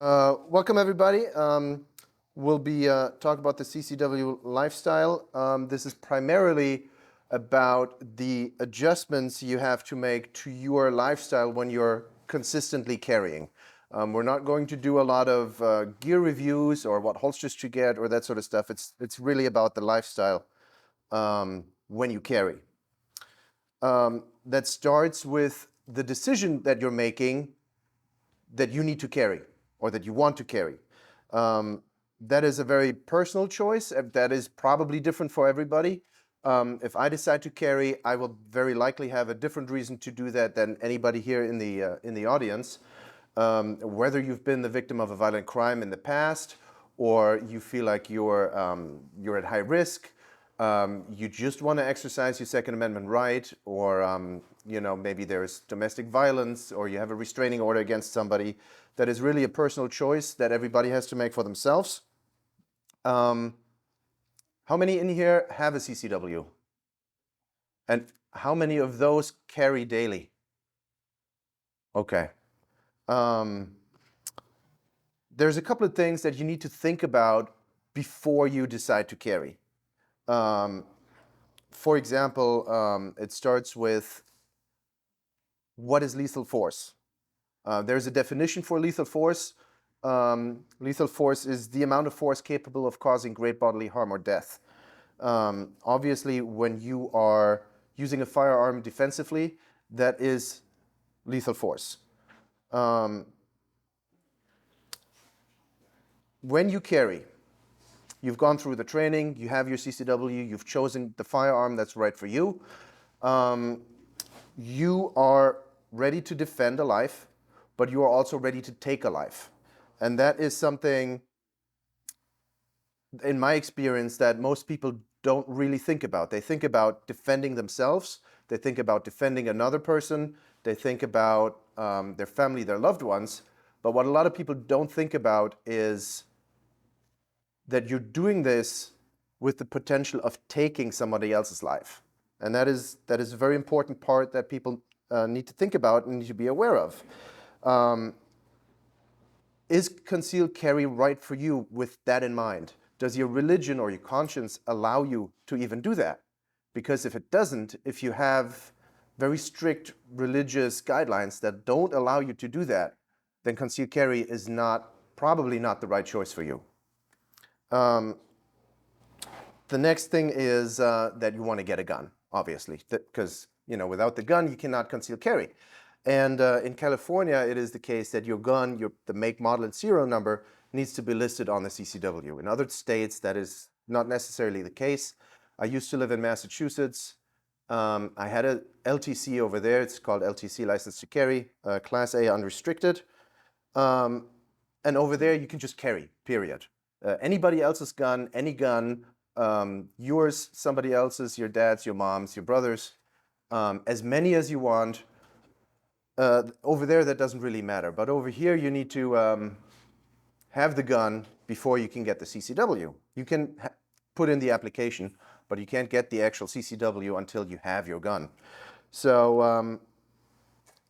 Welcome everybody. We'll be talking about the CCW lifestyle. This is primarily about the adjustments you have to make to your lifestyle when you're consistently carrying. We're not going to do a lot of gear reviews or what holsters to get or that sort of stuff. It's really about the lifestyle when you carry. That starts with the decision that you're making that you need to carry or that you want to carry. That is a very personal choice. That is probably different for everybody. If I decide to carry, I will very likely have a different reason to do that than anybody here in the audience. Whether you've been the victim of a violent crime in the past, or you feel like you're at high risk, you just want to exercise your Second Amendment right, or maybe there's domestic violence, or you have a restraining order against somebody. That is really a personal choice that everybody has to make for themselves. How many in here have a CCW? And how many of those carry daily? Okay. There's a couple of things that you need to think about before you decide to carry. For example, it starts with, what is lethal force? There's a definition for lethal force. Lethal force is the amount of force capable of causing great bodily harm or death. Obviously, when you are using a firearm defensively, that is lethal force. When you carry, you've gone through the training, you have your CCW, you've chosen the firearm that's right for you. You are ready to defend a life, but you are also ready to take a life. And that is something, in my experience, that most people don't really think about. They think about defending themselves, they think about defending another person, they think about their family, their loved ones. But what a lot of people don't think about is that you're doing this with the potential of taking somebody else's life. And that is a very important part that people need to think about and need to be aware of. Is concealed carry right for you with that in mind? Does your religion or your conscience allow you to even do that? Because if it doesn't, if you have very strict religious guidelines that don't allow you to do that, then concealed carry is probably not the right choice for you. The next thing is that you want to get a gun, obviously, because without the gun you cannot conceal carry. And in California, it is the case that your gun, the make, model, and serial number needs to be listed on the CCW. In other states, that is not necessarily the case. I used to live in Massachusetts. I had a LTC over there. It's called LTC, License to Carry, Class A unrestricted. And over there, you can just carry, period. Anybody else's gun, any gun, yours, somebody else's, your dad's, your mom's, your brother's, as many as you want. Over there, that doesn't really matter. But over here, you need to have the gun before you can get the CCW. You can put in the application, but you can't get the actual CCW until you have your gun. So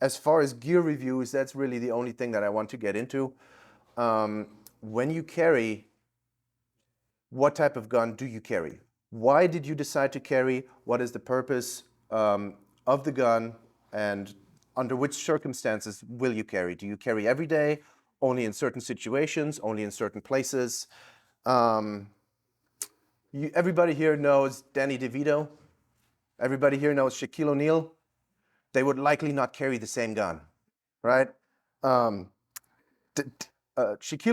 as far as gear reviews, that's really the only thing that I want to get into. When you carry, what type of gun do you carry? Why did you decide to carry? What is the purpose of the gun? And under which circumstances will you carry? Do you carry every day, only in certain situations, only in certain places? Everybody here knows Danny DeVito. Everybody here knows Shaquille O'Neal. They would likely not carry the same gun, right? Shaquille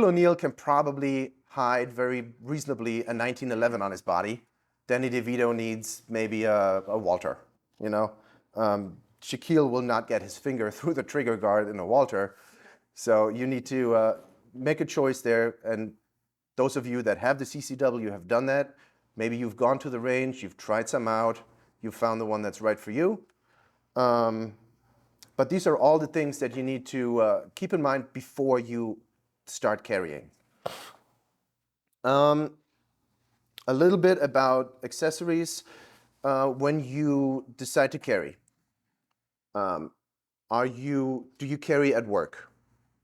O'Neal can probably hide very reasonably a 1911 on his body. Danny DeVito needs maybe a Walter, Shaquille will not get his finger through the trigger guard in a Walter. So you need to make a choice there. And those of you that have the CCW have done that. Maybe you've gone to the range, you've tried some out, you've found the one that's right for you. But these are all the things that you need to keep in mind before you start carrying. A little bit about accessories when you decide to carry. Do you carry at work?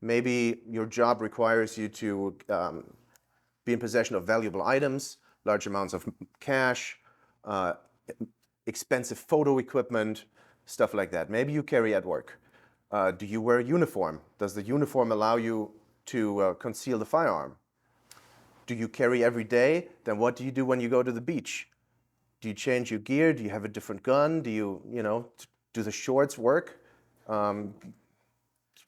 Maybe your job requires you to be in possession of valuable items, large amounts of cash, uh, expensive photo equipment, stuff like that. Maybe you carry at work. Do you wear a uniform? Does the uniform allow you to conceal the firearm? Do you carry every day? Then what do you do when you go to the beach? Do you change your gear? Do you have a different gun? Do do the shorts work?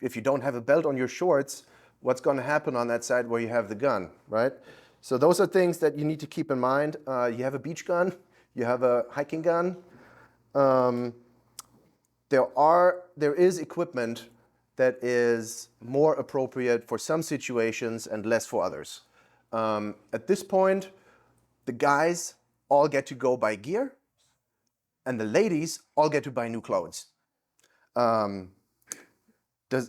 If you don't have a belt on your shorts, what's going to happen on that side where you have the gun, right? So those are things that you need to keep in mind. You have a beach gun, you have a hiking gun. There is equipment that is more appropriate for some situations and less for others. At this point, the guys all get to go buy gear, and the ladies all get to buy new clothes.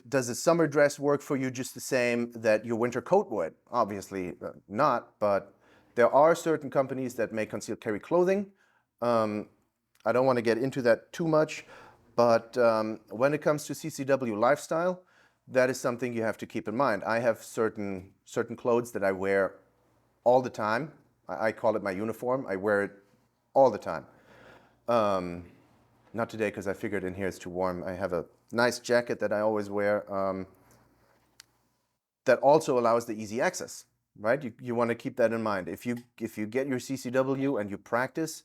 Does a summer dress work for you just the same that your winter coat would? Obviously not, but there are certain companies that make concealed carry clothing. I don't want to get into that too much, but when it comes to CCW lifestyle, that is something you have to keep in mind. I have certain clothes that I wear all the time. I call it my uniform. I wear it all the time. Not today because I figured in here it's too warm. I have a nice jacket that I always wear that also allows the easy access, right? You want to keep that in mind. If you get your CCW and you practice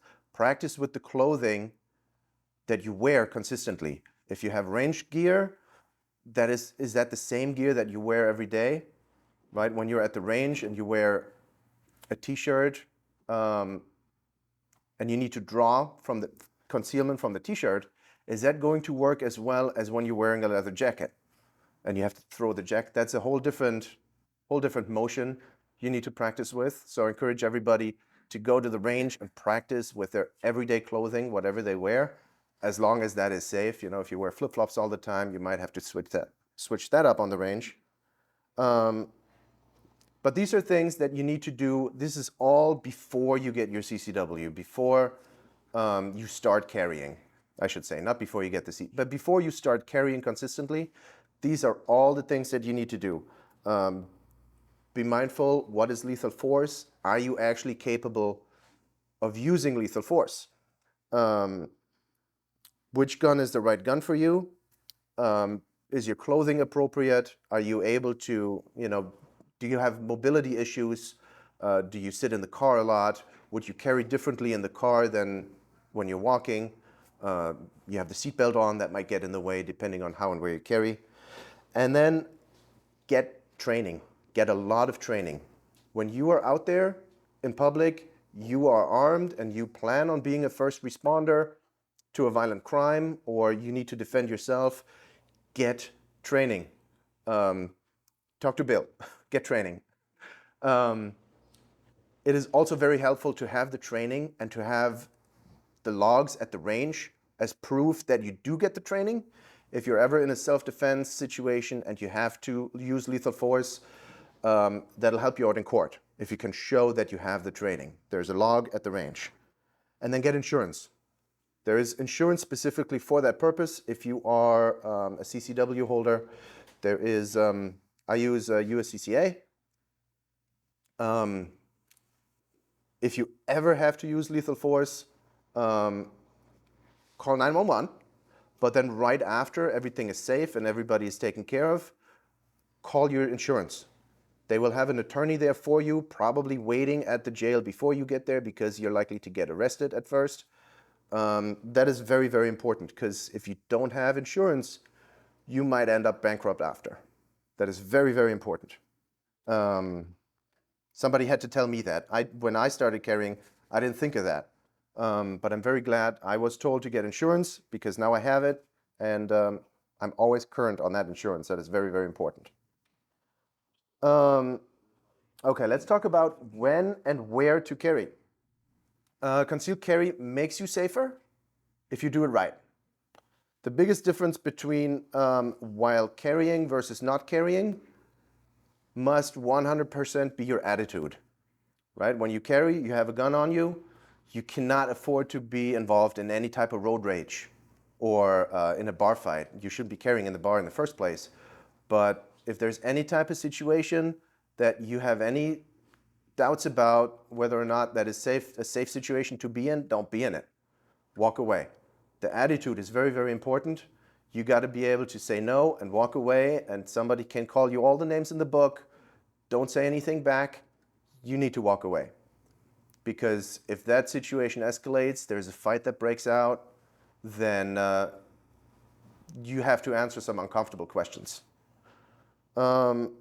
with the clothing that you wear consistently. If you have range gear, is that the same gear that you wear every day, right? When you're at the range and you wear a t-shirt and you need to draw from the concealment from the t-shirt, is that going to work as well as when you're wearing a leather jacket and you have to throw the jacket? That's a whole different motion you need to practice with. So I encourage everybody to go to the range and practice with their everyday clothing, whatever they wear, as long as that is safe. You know, if you wear flip-flops all the time, you might have to switch that up on the range. But these are things that you need to do. This is all before you get your CCW, before you start carrying, I should say, not before you get the C, but before you start carrying consistently. These are all the things that you need to do. Be mindful, what is lethal force? Are you actually capable of using lethal force? Which gun is the right gun for you? Is your clothing appropriate? Are you able to, do you have mobility issues? Do you sit in the car a lot? Would you carry differently in the car than when you're walking? You have the seatbelt on, that might get in the way depending on how and where you carry. And then get training. Get a lot of training. When you are out there in public, you are armed and you plan on being a first responder to a violent crime, or you need to defend yourself, get training. Talk to Bill, get training. It is also very helpful to have the training and to have the logs at the range as proof that you do get the training. If you're ever in a self-defense situation and you have to use lethal force, that'll help you out in court if you can show that you have the training. There's a log at the range. And then get insurance. There is insurance specifically for that purpose. If you are a CCW holder, there is, I use USCCA. If you ever have to use lethal force, call 911, but then right after everything is safe and everybody is taken care of, call your insurance. They will have an attorney there for you, probably waiting at the jail before you get there because you're likely to get arrested at first. That is very, very important because if you don't have insurance, you might end up bankrupt after. That is very, very important. Somebody had to tell me that. When I started carrying, I didn't think of that. But I'm very glad I was told to get insurance because now I have it and I'm always current on that insurance. That is very, very important. Okay, let's talk about when and where to carry. Concealed carry makes you safer if you do it right. The biggest difference between while carrying versus not carrying must 100% be your attitude, right? When you carry, you have a gun on you, you cannot afford to be involved in any type of road rage or in a bar fight. You shouldn't be carrying in the bar in the first place, but if there's any type of situation that you have any doubts about whether or not that is a safe situation to be in, don't be in it. Walk away. The attitude is very, very important. You got to be able to say no and walk away, and somebody can call you all the names in the book. Don't say anything back. You need to walk away. Because if that situation escalates, there's a fight that breaks out, then you have to answer some uncomfortable questions. Avoid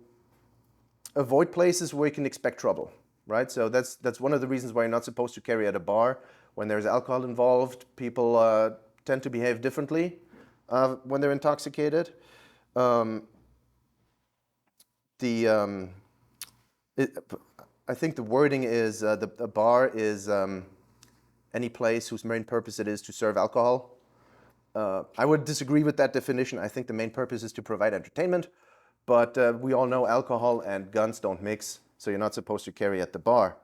places where you can expect trouble, right? So that's one of the reasons why you're not supposed to carry at a bar. When there's alcohol involved, people tend to behave differently when they're intoxicated. I think the wording is a bar is any place whose main purpose it is to serve alcohol. I would disagree with that definition. I think the main purpose is to provide entertainment, but we all know alcohol and guns don't mix, so you're not supposed to carry at the bar.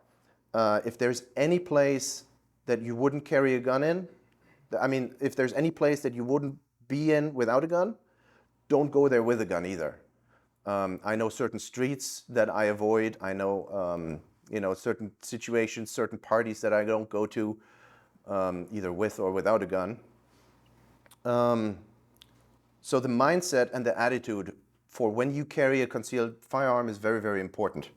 If there's any place that you wouldn't carry a gun in, I mean, if there's any place that you wouldn't be in without a gun, don't go there with a gun either. I know certain streets that I avoid. I know, certain situations, certain parties that I don't go to, either with or without a gun. So the mindset and the attitude for when you carry a concealed firearm is very, very important.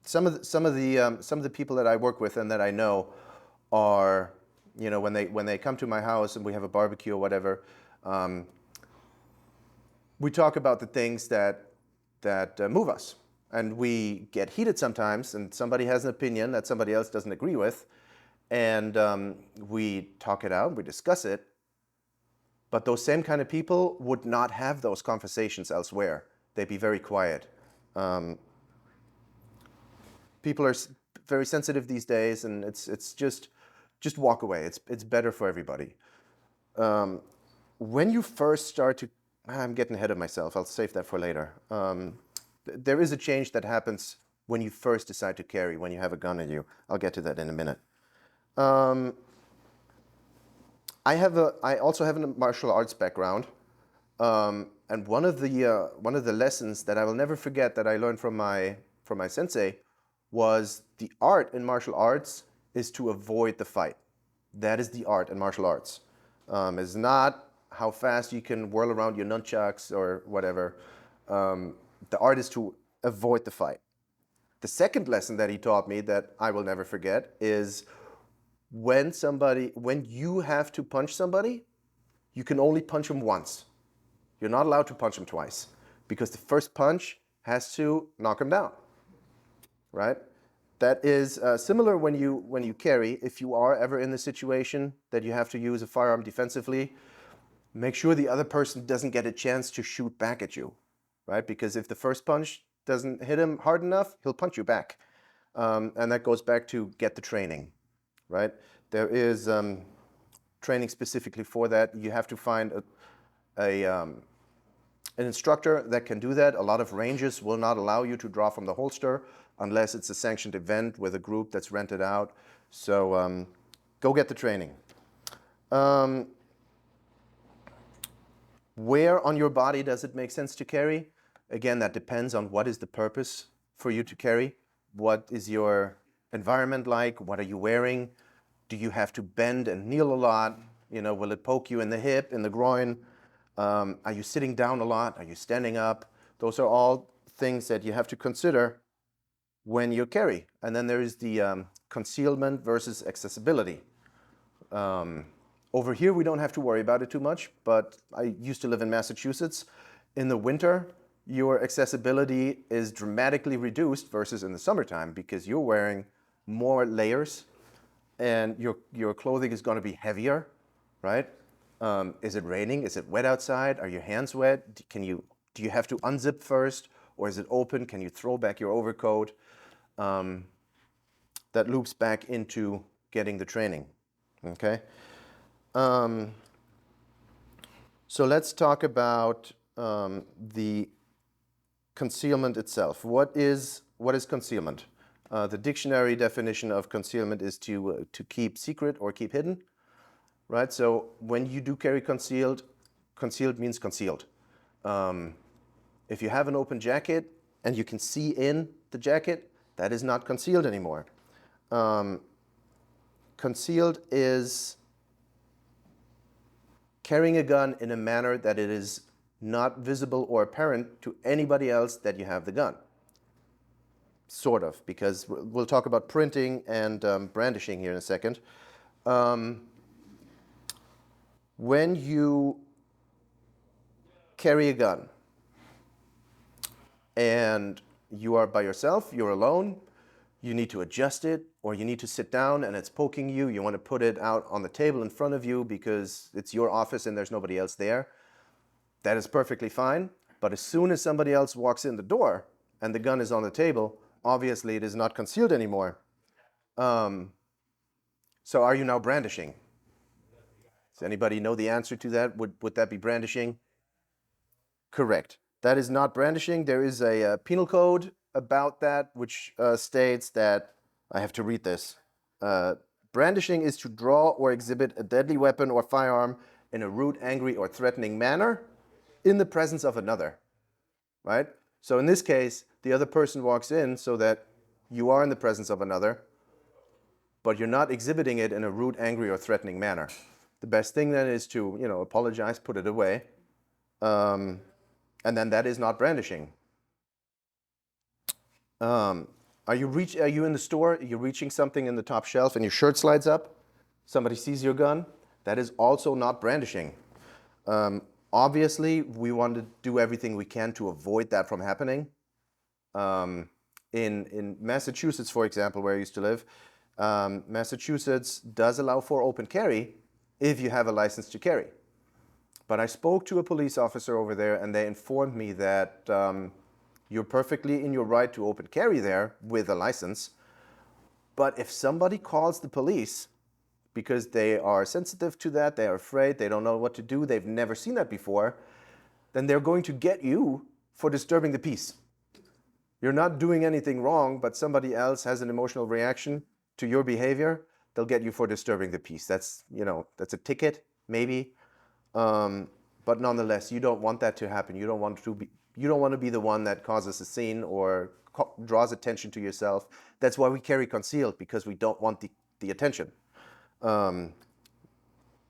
Some of the people that I work with and that I know are, when they come to my house and we have a barbecue or whatever, we talk about the things that move us, and we get heated sometimes, and somebody has an opinion that somebody else doesn't agree with, and we talk it out, we discuss it. But those same kind of people would not have those conversations elsewhere. They'd be very quiet. People are very sensitive these days, and it's just walk away. It's better for everybody. When you first start to, I'm getting ahead of myself. I'll save that for later. There is a change that happens when you first decide to carry, when you have a gun in you. I'll get to that in a minute. I also have a martial arts background, and one of the lessons that I will never forget that I learned from my sensei was the art in martial arts is to avoid the fight. That is the art in martial arts. It's not how fast you can whirl around your nunchucks or whatever. The art is to avoid the fight. The second lesson that he taught me that I will never forget is when you have to punch somebody, you can only punch them once. You're not allowed to punch them twice, because the first punch has to knock them down, right? That is similar when you carry. If you are ever in the situation that you have to use a firearm defensively, make sure the other person doesn't get a chance to shoot back at you, right? Because if the first punch doesn't hit him hard enough, he'll punch you back. And that goes back to get the training, right? There is training specifically for that. You have to find an instructor that can do that. A lot of ranges will not allow you to draw from the holster unless it's a sanctioned event with a group that's rented out. So go get the training. Where on your body does it make sense to carry? Again, that depends on what is the purpose for you to carry. What is your environment like? What are you wearing? Do you have to bend and kneel a lot? Will it poke you in the hip, in the groin? Are you sitting down a lot? Are you standing up? Those are all things that you have to consider when you carry. And then there is the concealment versus accessibility. Over here, we don't have to worry about it too much, but I used to live in Massachusetts. In the winter, your accessibility is dramatically reduced versus in the summertime because you're wearing more layers and your clothing is going to be heavier, right? Is it raining? Is it wet outside? Are your hands wet? Do you have to unzip first, or is it open? Can you throw back your overcoat? That loops back into getting the training, okay? So let's talk about the concealment itself. What is concealment? The dictionary definition of concealment is to keep secret or keep hidden, right? So when you do carry concealed, concealed means concealed. If you have an open jacket and you can see in the jacket, that is not concealed anymore. Concealed is carrying a gun in a manner that it is not visible or apparent to anybody else that you have the gun. Sort of, because we'll talk about printing and brandishing here in a second. When you carry a gun and you are by yourself, you're alone, you need to adjust it, or you need to sit down and it's poking you, you want to put it out on the table in front of you because it's your office and there's nobody else there, that is perfectly fine. But as soon as somebody else walks in the door and the gun is on the table, obviously it is not concealed anymore. So are you now brandishing? Does anybody know the answer to that? Would that be brandishing? Correct. That is not brandishing. There is a penal code about that, which states that, I have to read this. Brandishing is to draw or exhibit a deadly weapon or firearm in a rude, angry, or threatening manner in the presence of another, right? So in this case, the other person walks in so that you are in the presence of another, but you're not exhibiting it in a rude, angry, or threatening manner. The best thing then is to, apologize, put it away, and then that is not brandishing. Are you in the store, you're reaching something in the top shelf and your shirt slides up, somebody sees your gun, that is also not brandishing. Obviously, we want to do everything we can to avoid that from happening. In Massachusetts, for example, where I used to live, Massachusetts does allow for open carry if you have a license to carry. But I spoke to a police officer over there and they informed me that you're perfectly in your right to open carry there with a license. But if somebody calls the police because they are sensitive to that, they are afraid, they don't know what to do, they've never seen that before, then they're going to get you for disturbing the peace. You're not doing anything wrong, but somebody else has an emotional reaction to your behavior, they'll get you for disturbing the peace. That's a ticket, maybe. But nonetheless, you don't want that to happen. You don't want to be the one that causes a scene or draws attention to yourself. That's why we carry concealed, because we don't want the attention. Not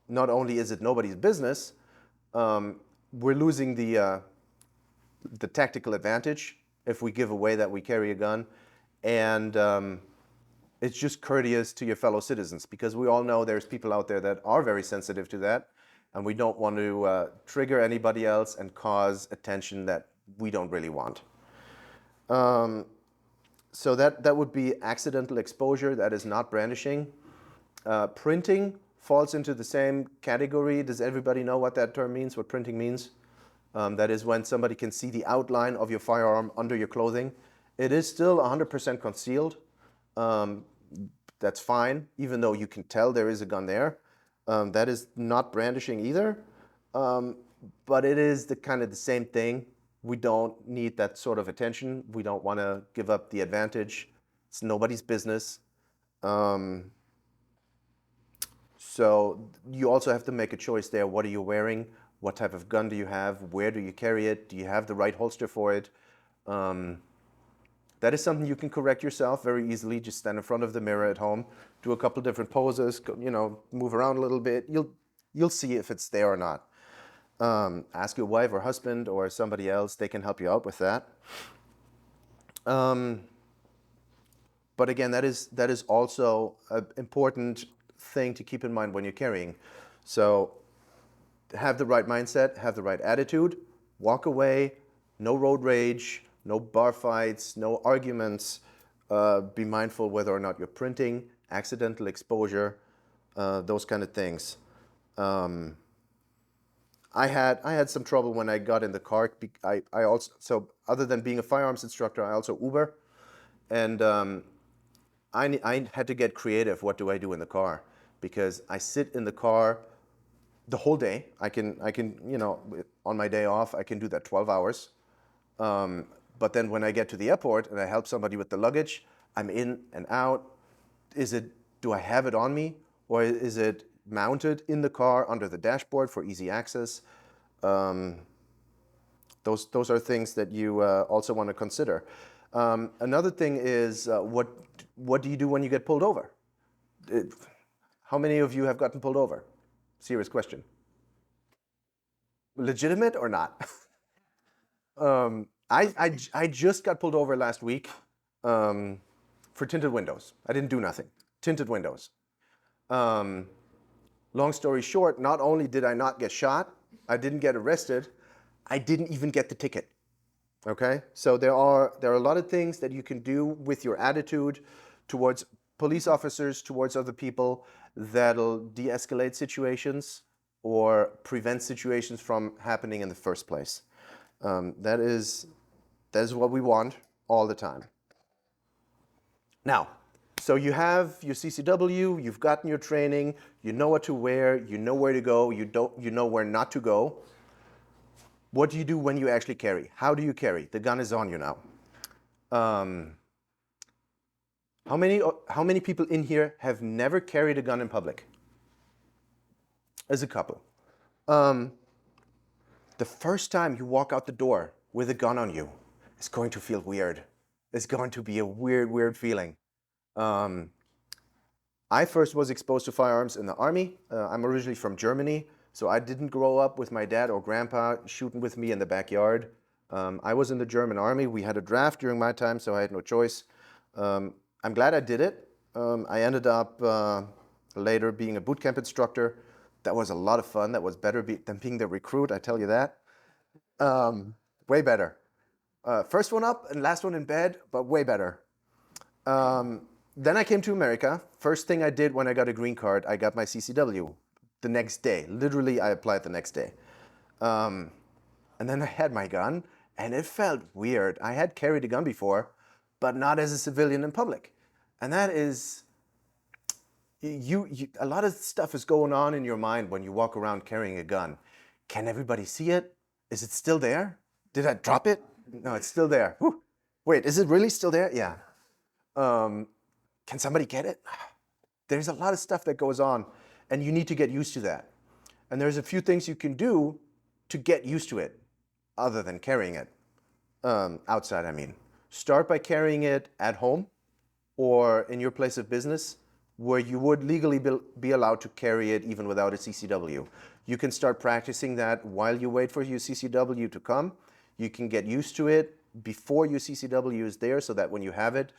only is it nobody's business, we're losing the tactical advantage if we give away that we carry a gun, and it's just courteous to your fellow citizens, because we all know there's people out there that are very sensitive to that, and we don't want to trigger anybody else and cause attention that we don't really want. So that would be accidental exposure. That is not brandishing. Printing falls into the same category. Does everybody know what that term means, what printing means? That is when somebody can see the outline of your firearm under your clothing. It is still 100% concealed. That's fine, even though you can tell there is a gun there. That is not brandishing either, but it is kind of the same thing. We don't need that sort of attention. We don't want to give up the advantage. It's nobody's business. So you also have to make a choice there. What are you wearing? What type of gun do you have? Where do you carry it? Do you have the right holster for it? That is something you can correct yourself very easily. Just stand in front of the mirror at home, do a couple different poses, move around a little bit. You'll see if it's there or not. Ask your wife or husband or somebody else. They can help you out with that. But again, that is also an important thing to keep in mind when you're carrying. So have the right mindset, have the right attitude, walk away, no road rage, no bar fights, no arguments. Be mindful whether or not you're printing, accidental exposure, those kind of things. I had some trouble when I got in the car. So other than being a firearms instructor, I also Uber, and I had to get creative. What do I do in the car? Because I sit in the car the whole day. I can on my day off, I can do that 12 hours. But then when I get to the airport and I help somebody with the luggage, I'm in and out. Do I have it on me, or is it mounted in the car under the dashboard for easy access? Those are things that you also want to consider. Another thing is what do you do when you get pulled over? How many of you have gotten pulled over? Serious question. Legitimate or not? I just got pulled over last week for tinted windows. I didn't do nothing. Tinted windows. Long story short, not only did I not get shot, I didn't get arrested, I didn't even get the ticket. Okay? So there are a lot of things that you can do with your attitude towards police officers, towards other people, that'll de-escalate situations or prevent situations from happening in the first place. That is what we want all the time. Now, so you have your CCW, you've gotten your training, you know what to wear, you know where to go, you know where not to go. What do you do when you actually carry? How do you carry? The gun is on you now. How many people in here have never carried a gun in public? As a couple. The first time you walk out the door with a gun on you, it's going to feel weird. It's going to be a weird feeling. I first was exposed to firearms in the Army. I'm originally from Germany, so I didn't grow up with my dad or grandpa shooting with me in the backyard. I was in the German Army. We had a draft during my time, so I had no choice. I'm glad I did it. I ended up later being a boot camp instructor. That was a lot of fun. That was better than being the recruit, I tell you that. Way better. First one up and last one in bed, but way better. Then I came to America. First thing I did when I got a green card, I got my CCW the next day. Literally, I applied the next day. And then I had my gun, and it felt weird. I had carried a gun before, but not as a civilian in public. And that is, a lot of stuff is going on in your mind when you walk around carrying a gun. Can everybody see it? Is it still there? Did I drop it? No, it's still there. Whew. Wait, is it really still there? Yeah. Can somebody get it? There's a lot of stuff that goes on, and you need to get used to that. And there's a few things you can do to get used to it, other than carrying it. Outside, I mean. Start by carrying it at home or in your place of business, where you would legally be allowed to carry it even without a CCW. You can start practicing that while you wait for your CCW to come. You can get used to it before your CCW is there, so that when you have it,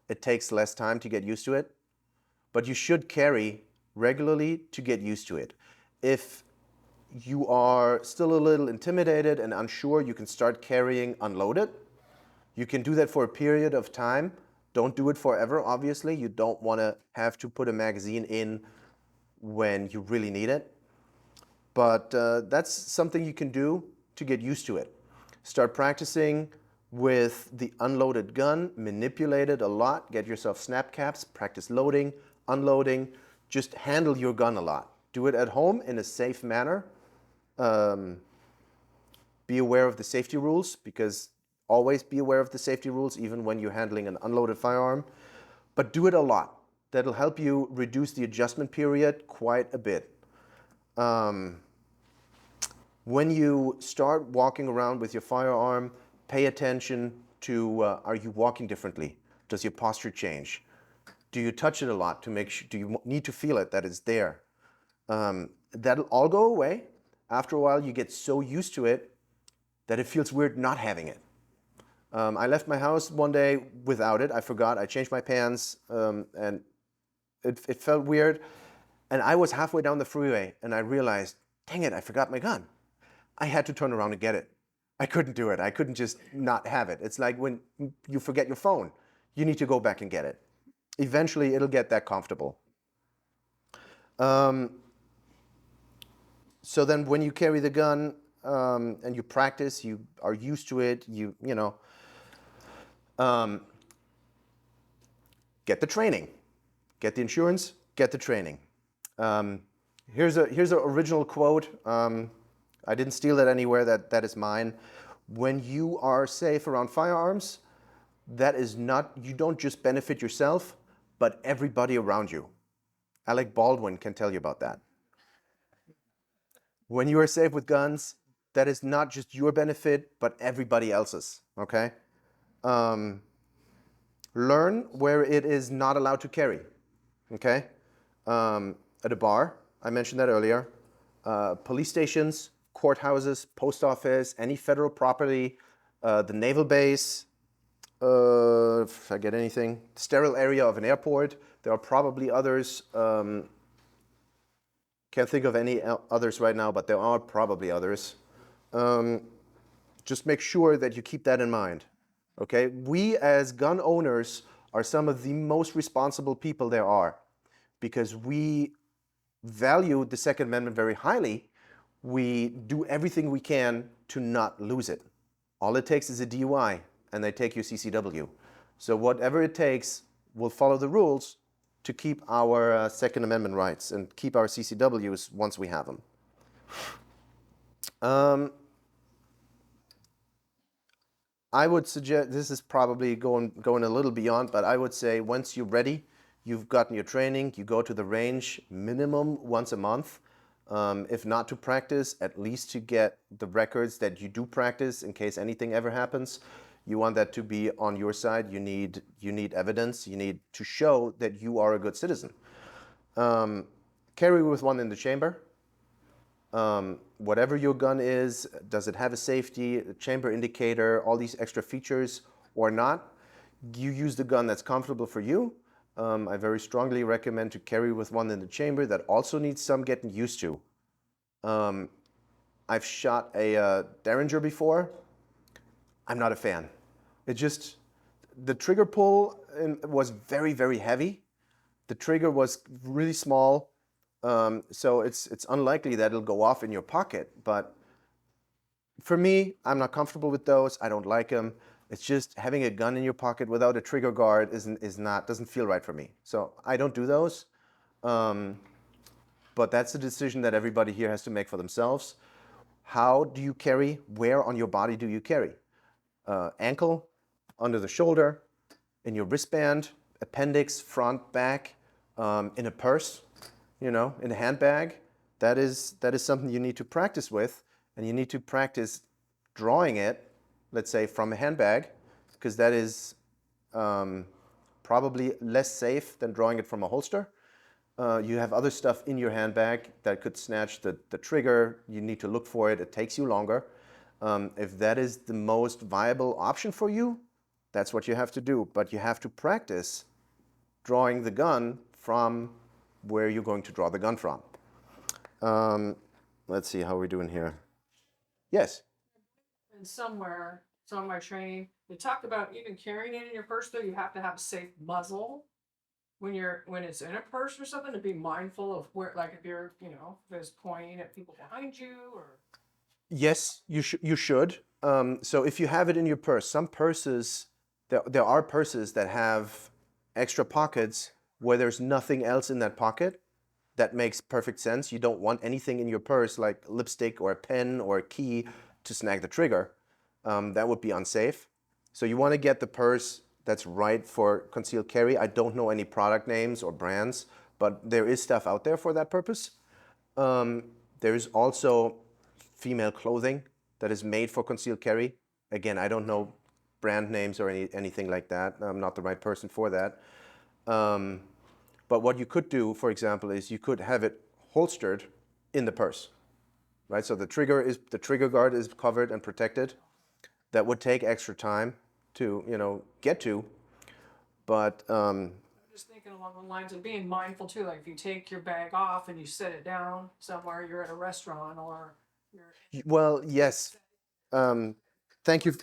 it takes less time to get used to it. But you should carry regularly to get used to it. If you are still a little intimidated and unsure, you can start carrying unloaded. You can do that for a period of time. Don't do it forever, obviously. You don't want to have to put a magazine in when you really need it. But that's something you can do to get used to it. Start practicing with the unloaded gun, manipulate it a lot, get yourself snap caps, practice loading, unloading, just handle your gun a lot. Do it at home in a safe manner. Be aware of the safety rules, because always be aware of the safety rules, even when you're handling an unloaded firearm. But do it a lot. That'll help you reduce the adjustment period quite a bit. When you start walking around with your firearm, pay attention to, are you walking differently? Does your posture change? Do you touch it a lot to make sure, do you need to feel it, that it's there? That'll all go away. After a while, you get so used to it that it feels weird not having it. I left my house one day without it. I forgot, I changed my pants, and it felt weird. And I was halfway down the freeway and I realized, dang it, I forgot my gun. I had to turn around and get it. I couldn't do it. I couldn't just not have it. It's like when you forget your phone. You need to go back and get it. Eventually, it'll get that comfortable. So then when you carry the gun and you practice, you are used to it, you know, get the training. Get the insurance, get the training. Here's an original quote. I didn't steal it anywhere, that is mine. When you are safe around firearms, that is not, you don't just benefit yourself, but everybody around you. Alec Baldwin can tell you about that. When you are safe with guns, that is not just your benefit, but everybody else's, okay? Learn where it is not allowed to carry, okay? At a bar, I mentioned that earlier, police stations, courthouses, post office, any federal property, the naval base, if I get anything, sterile area of an airport. There are probably others. Can't think of any others right now, but there are probably others. Just make sure that you keep that in mind. Okay, we as gun owners are some of the most responsible people there are, because we value the Second Amendment very highly. We do everything we can to not lose it. All it takes is a DUI, and they take your CCW. So whatever it takes, we'll follow the rules to keep our Second Amendment rights and keep our CCWs once we have them. I would suggest, this is probably going a little beyond, but I would say once you're ready, you've gotten your training, you go to the range minimum once a month. If not to practice, at least to get the records that you do practice in case anything ever happens. You want that to be on your side. You need evidence. You need to show that you are a good citizen. Carry with one in the chamber. Whatever your gun is, does it have a safety, a chamber indicator, all these extra features or not? You use the gun that's comfortable for you. I very strongly recommend to carry with one in the chamber. That also needs some getting used to. I've shot a Derringer before. I'm not a fan. It just, the trigger pull was very, very heavy. The trigger was really small. So it's unlikely that it'll go off in your pocket. But for me, I'm not comfortable with those. I don't like them. It's just having a gun in your pocket without a trigger guard doesn't feel right for me. So I don't do those. But that's a decision that everybody here has to make for themselves. How do you carry? Where on your body do you carry? Ankle, under the shoulder, in your wristband, appendix, front, back, in a purse, in a handbag. That is something you need to practice with, and you need to practice drawing it, let's say from a handbag, because that is probably less safe than drawing it from a holster. You have other stuff in your handbag that could snatch the trigger. You need to look for it. It takes you longer. If that is the most viable option for you, that's what you have to do. But you have to practice drawing the gun from where you're going to draw the gun from. Let's see how we're doing here. Yes? And somewhere training, they talked about even carrying it in your purse, though you have to have a safe muzzle when it's in a purse or something, to be mindful of where, like if you're, if it's pointing at people behind you or. Yes, you should. So if you have it in your purse, some purses, there are purses that have extra pockets where there's nothing else in that pocket. That makes perfect sense. You don't want anything in your purse like lipstick or a pen or a key to snag the trigger. That would be unsafe. So you want to get the purse that's right for concealed carry. I don't know any product names or brands, but there is stuff out there for that purpose. There is also female clothing that is made for concealed carry. Again, I don't know brand names or anything like that. I'm not the right person for that. But what you could do, for example, is you could have it holstered in the purse, right? So the trigger guard is covered and protected. That would take extra time to, get to, but I'm just thinking along the lines of being mindful too. Like if you take your bag off and you set it down somewhere, you're at a restaurant or you're. Well, yes. Thank you.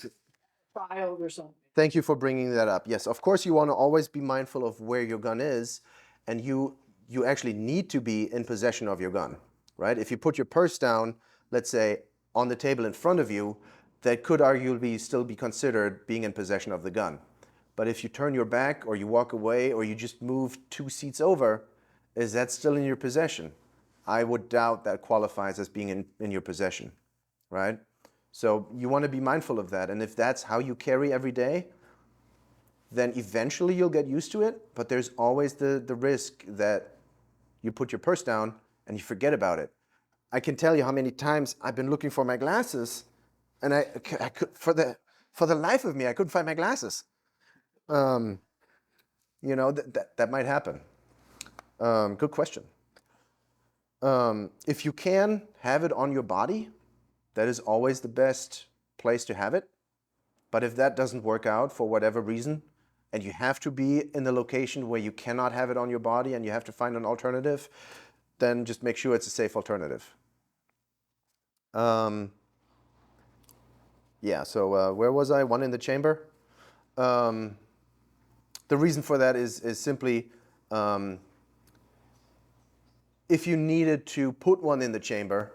Child or something. Thank you for bringing that up. Yes, of course you want to always be mindful of where your gun is, and you actually need to be in possession of your gun, right? If you put your purse down, let's say on the table in front of you, that could arguably still be considered being in possession of the gun. But if you turn your back or you walk away or you just move 2 seats over, is that still in your possession? I would doubt that qualifies as being in your possession, right? So you want to be mindful of that. And if that's how you carry every day, then eventually you'll get used to it. But there's always the risk that you put your purse down and you forget about it. I can tell you how many times I've been looking for my glasses, and I could, for the life of me, I couldn't find my glasses. You know, that might happen. Good question. If you can have it on your body, that is always the best place to have it. But if that doesn't work out for whatever reason, and you have to be in the location where you cannot have it on your body and you have to find an alternative, then just make sure it's a safe alternative. Yeah, so where was I? One in the chamber. The reason for that is simply if you needed to put one in the chamber,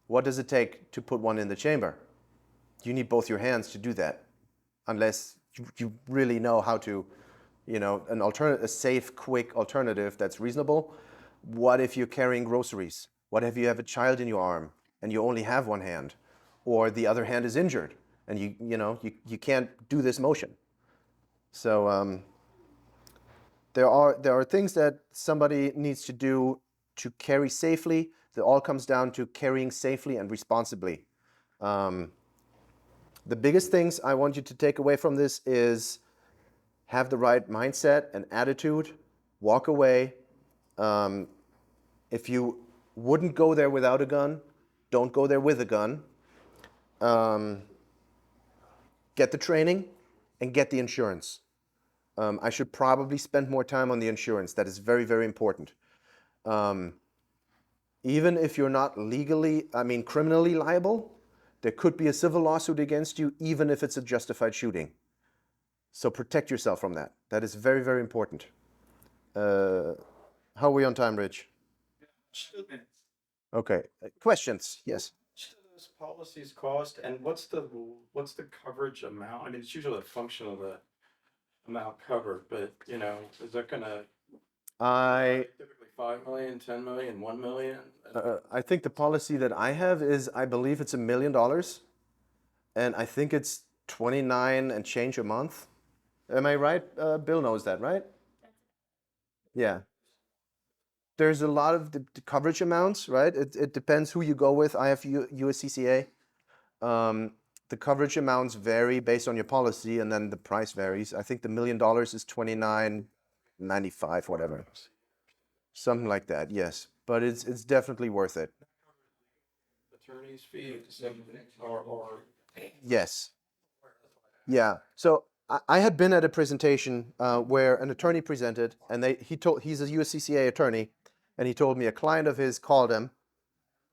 what does it take to put one in the chamber? You need both your hands to do that, unless you really know how to, you know, a safe, quick alternative that's reasonable. What if you're carrying groceries? What if you have a child in your arm and you only have one hand, or the other hand is injured and you can't do this motion? So there are things that somebody needs to do to carry safely. It all comes down to carrying safely and responsibly. The biggest things I want you to take away from this is have the right mindset and attitude, walk away. If you wouldn't go there without a gun, don't go there with a gun. Get the training and get the insurance. I should probably spend more time on the insurance. That is very, very important. Even if you're not criminally liable, there could be a civil lawsuit against you, even if it's a justified shooting. So protect yourself from that. That is very, very important. How are we on time, Rich? 2 minutes. Okay. Questions? Yes. How much do those policies cost, and what's the coverage amount? I mean, it's usually a function of the amount covered, but is that gonna typically 5 million, 10 million, 1 million? I think the policy that I have is, I believe it's $1 million, and I think it's 29 and change a month. Am I right? Bill knows that, right? Yeah. There's a lot of the coverage amounts, right? It depends who you go with. I have USCCA. The coverage amounts vary based on your policy, and then the price varies. I think the $1 million is $29.95, whatever, something like that. Yes, but it's definitely worth it. Attorney's fees or Yes. Yeah. So I had been at a presentation where an attorney presented, and he's a USCCA attorney, and he told me a client of his called him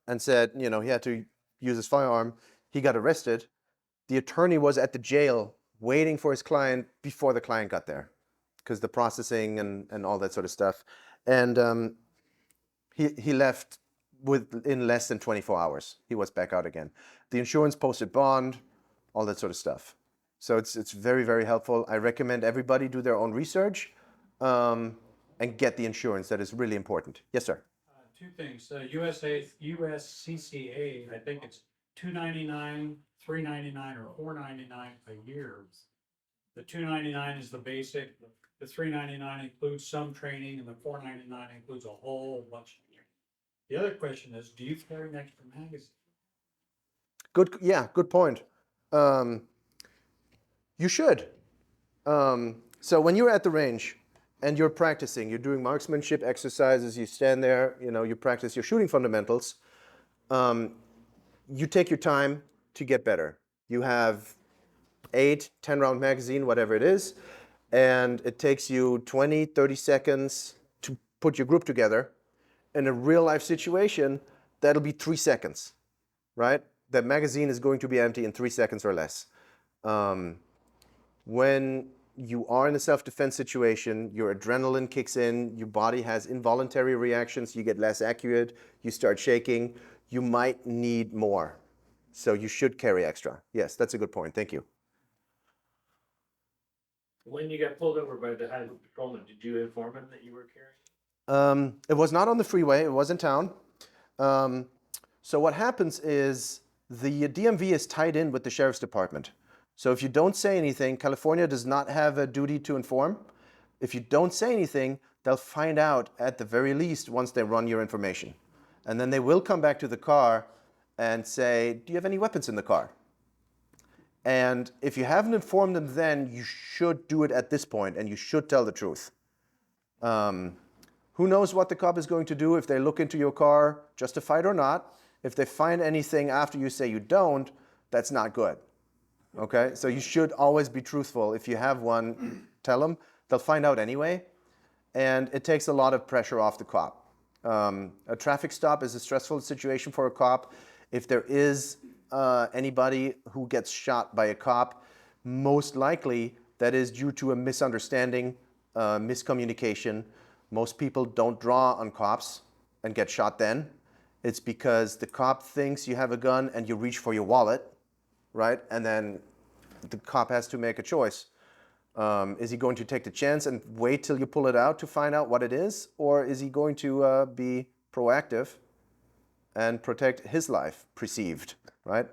and said, he had to use his firearm. He got arrested. The attorney was at the jail waiting for his client before the client got there, because the processing and all that sort of stuff. And he left within less than 24 hours. He was back out again. The insurance posted bond, all that sort of stuff. So it's very, very helpful. I recommend everybody do their own research and get the insurance. That is really important. Yes, sir. 2 things. USCCA, I think it's $299, $399, or $499 a year. The $299 is the basic. The $399 includes some training, and the $499 includes a whole bunch of training. The other question is, do you carry an extra magazine? Good point. You should. So when you're at the range and you're practicing, you're doing marksmanship exercises, you stand there, you practice your shooting fundamentals, you take your time to get better. You have 8, 10-round magazine, whatever it is, and it takes you 20, 30 seconds to put your group together. In a real-life situation, that'll be 3 seconds, right? The magazine is going to be empty in 3 seconds or less. When you are in a self-defense situation, your adrenaline kicks in, your body has involuntary reactions, you get less accurate, you start shaking, you might need more. So you should carry extra. Yes, that's a good point. Thank you. When you got pulled over by the highway patrolman, did you inform him that you were carrying? It was not on the freeway, it was in town. So what happens is the DMV is tied in with the sheriff's department. So if you don't say anything, California does not have a duty to inform. If you don't say anything, they'll find out at the very least once they run your information. And then they will come back to the car and say, do you have any weapons in the car? And if you haven't informed them then, you should do it at this point, and you should tell the truth. Who knows what the cop is going to do if they look into your car, justified or not. If they find anything after you say you don't, that's not good. Okay? So you should always be truthful. If you have one, tell them. They'll find out anyway. And it takes a lot of pressure off the cop. A traffic stop is a stressful situation for a cop. If there is anybody who gets shot by a cop, most likely that is due to a misunderstanding, miscommunication. Most people don't draw on cops and get shot then. It's because the cop thinks you have a gun and you reach for your wallet, right? And then the cop has to make a choice. Is he going to take the chance and wait till you pull it out to find out what it is? Or is he going to be proactive and protect his life, perceived, right?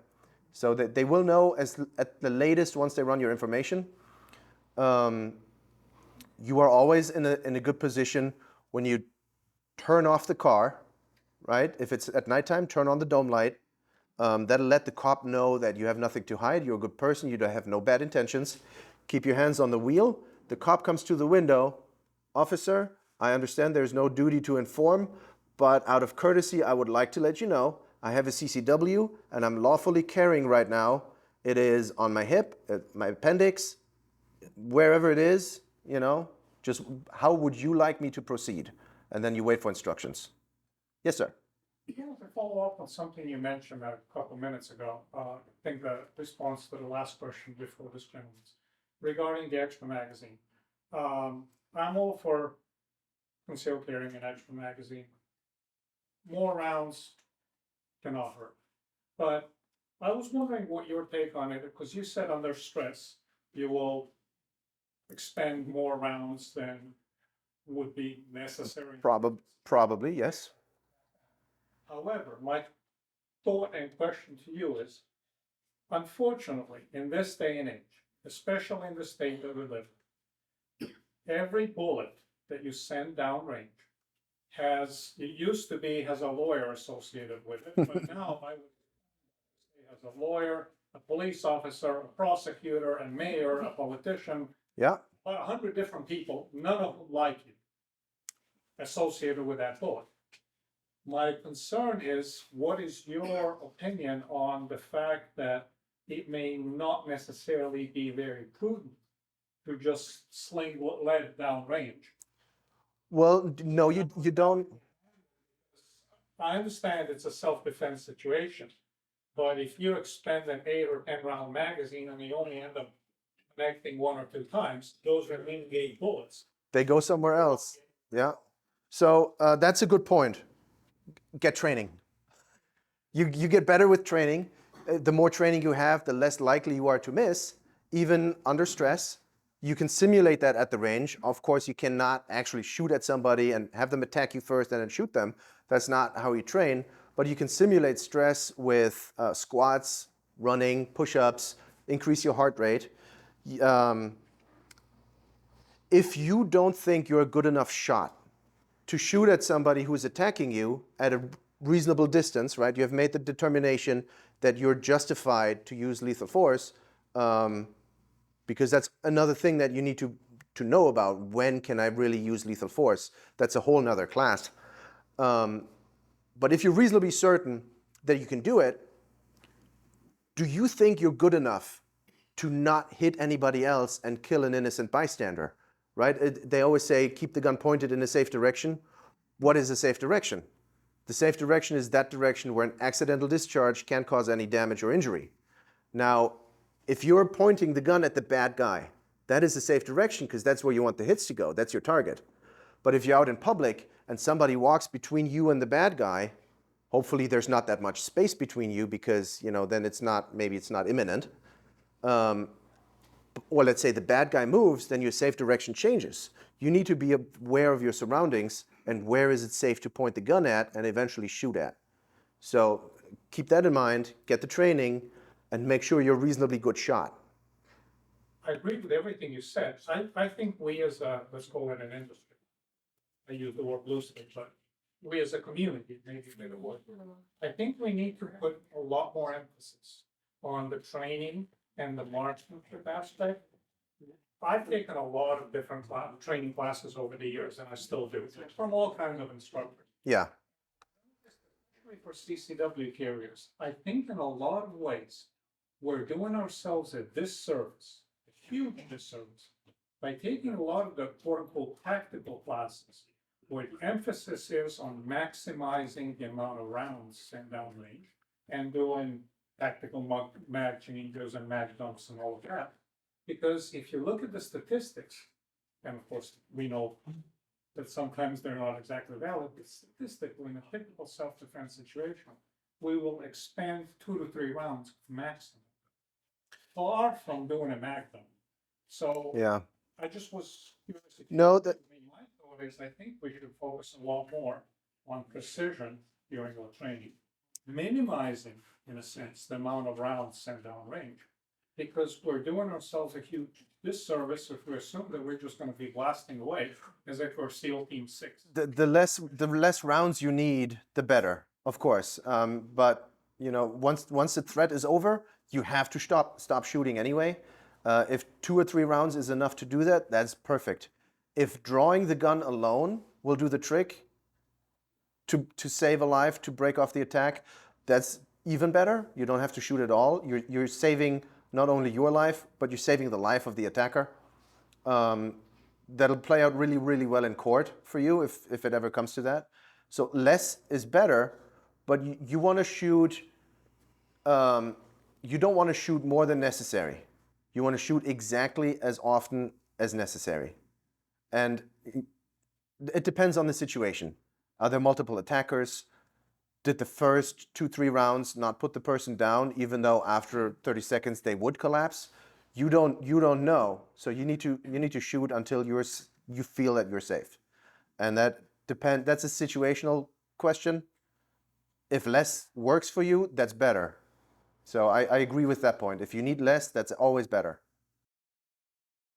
So that they will know at the latest once they run your information. You are always in a good position when you turn off the car, right? If it's at nighttime, turn on the dome light. That'll let the cop know that you have nothing to hide. You're a good person. You don't have no bad intentions. Keep your hands on the wheel. The cop comes to the window. Officer, I understand there's no duty to inform, but out of courtesy, I would like to let you know I have a CCW and I'm lawfully carrying right now. It is on my hip, my appendix, wherever it is, you know, just how would you like me to proceed? And then you wait for instructions. Yes, sir. Yeah, to follow up on something you mentioned a couple minutes ago, I think the response to the last question before this gentleman's regarding the extra magazine. I'm all for concealed carrying an extra magazine. More rounds cannot hurt. But I was wondering what your take on it, because you said under stress, you will expend more rounds than would be necessary. Probably, yes. However, my thought and question to you is, unfortunately, in this day and age, especially in the state that we live in, every bullet that you send downrange it used to be has a lawyer associated with it, but now I would say has a lawyer, a police officer, a prosecutor, a mayor, a politician, Yeah. about 100 different people, none of them like you, associated with that bullet. My concern is, what is your opinion on the fact that it may not necessarily be very prudent to just sling lead downrange? Well, no, you don't. I understand it's a self-defense situation, but if you expend an 8 or 10 round magazine and you only end up connecting 1 or 2 times, those are in-gauge bullets. They go somewhere else. Yeah. So that's a good point. Get training. You get better with training. The more training you have, the less likely you are to miss, even under stress. You can simulate that at the range. Of course, you cannot actually shoot at somebody and have them attack you first and then shoot them. That's not how you train. But you can simulate stress with squats, running, push-ups, increase your heart rate. If you don't think you're a good enough shot to shoot at somebody who's attacking you at a reasonable distance, right? You have made the determination that you're justified to use lethal force, because that's another thing that you need to know about. When can I really use lethal force? That's a whole nother class. But if you're reasonably certain that you can do it, do you think you're good enough to not hit anybody else and kill an innocent bystander? Right? They always say, keep the gun pointed in a safe direction. What is a safe direction? The safe direction is that direction where an accidental discharge can't cause any damage or injury. Now, if you're pointing the gun at the bad guy, that is a safe direction because that's where you want the hits to go. That's your target. But if you're out in public and somebody walks between you and the bad guy, hopefully there's not that much space between you because, you know, then maybe it's not imminent. Or let's say the bad guy moves, then your safe direction changes. You need to be aware of your surroundings and where is it safe to point the gun at and eventually shoot at. So keep that in mind, get the training, and make sure you're a reasonably good shot. I agree with everything you said. I think we as let's call it an industry, I use the word loosely, but we as a community, maybe a better word, I think we need to put a lot more emphasis on the training and the marksmanship aspect. I've taken a lot of different training classes over the years, and I still do, from all kinds of instructors. Yeah. Especially for CCW carriers, I think in a lot of ways, we're doing ourselves a disservice, a huge disservice, by taking a lot of the quote-unquote tactical classes, where the emphasis is on maximizing the amount of rounds sent down range, and doing tactical mag changes and mag dumps and all of that. Because if you look at the statistics, and of course, we know that sometimes they're not exactly valid, but statistically, in a typical self-defense situation, we will expend 2 to 3 rounds maximum, far from doing a mag dump. So Yeah. I just was curious. No, that My thought is, I think we should focus a lot more on precision during our training, minimizing, in a sense, the amount of rounds sent down range, because we're doing ourselves a huge disservice if we assume that we're just going to be blasting away as if we're SEAL Team 6. the less rounds you need, the better, of course. But you know, once the threat is over, you have to stop shooting anyway. If 2 or 3 rounds is enough to do that, that's perfect. If drawing the gun alone will do the trick to save a life, to break off the attack, that's even better. You don't have to shoot at all. You're saving not only your life, but you're saving the life of the attacker. That'll play out really, really well in court for you if it ever comes to that. So less is better, but you want to shoot, you don't want to shoot more than necessary. You want to shoot exactly as often as necessary. And it depends on the situation. Are there multiple attackers? Did the first 2-3 rounds not put the person down, even though after 30 seconds they would collapse? You don't know. So you need to shoot until you feel that you're safe. And that's a situational question. If less works for you, that's better. So I agree with that point. If you need less, that's always better.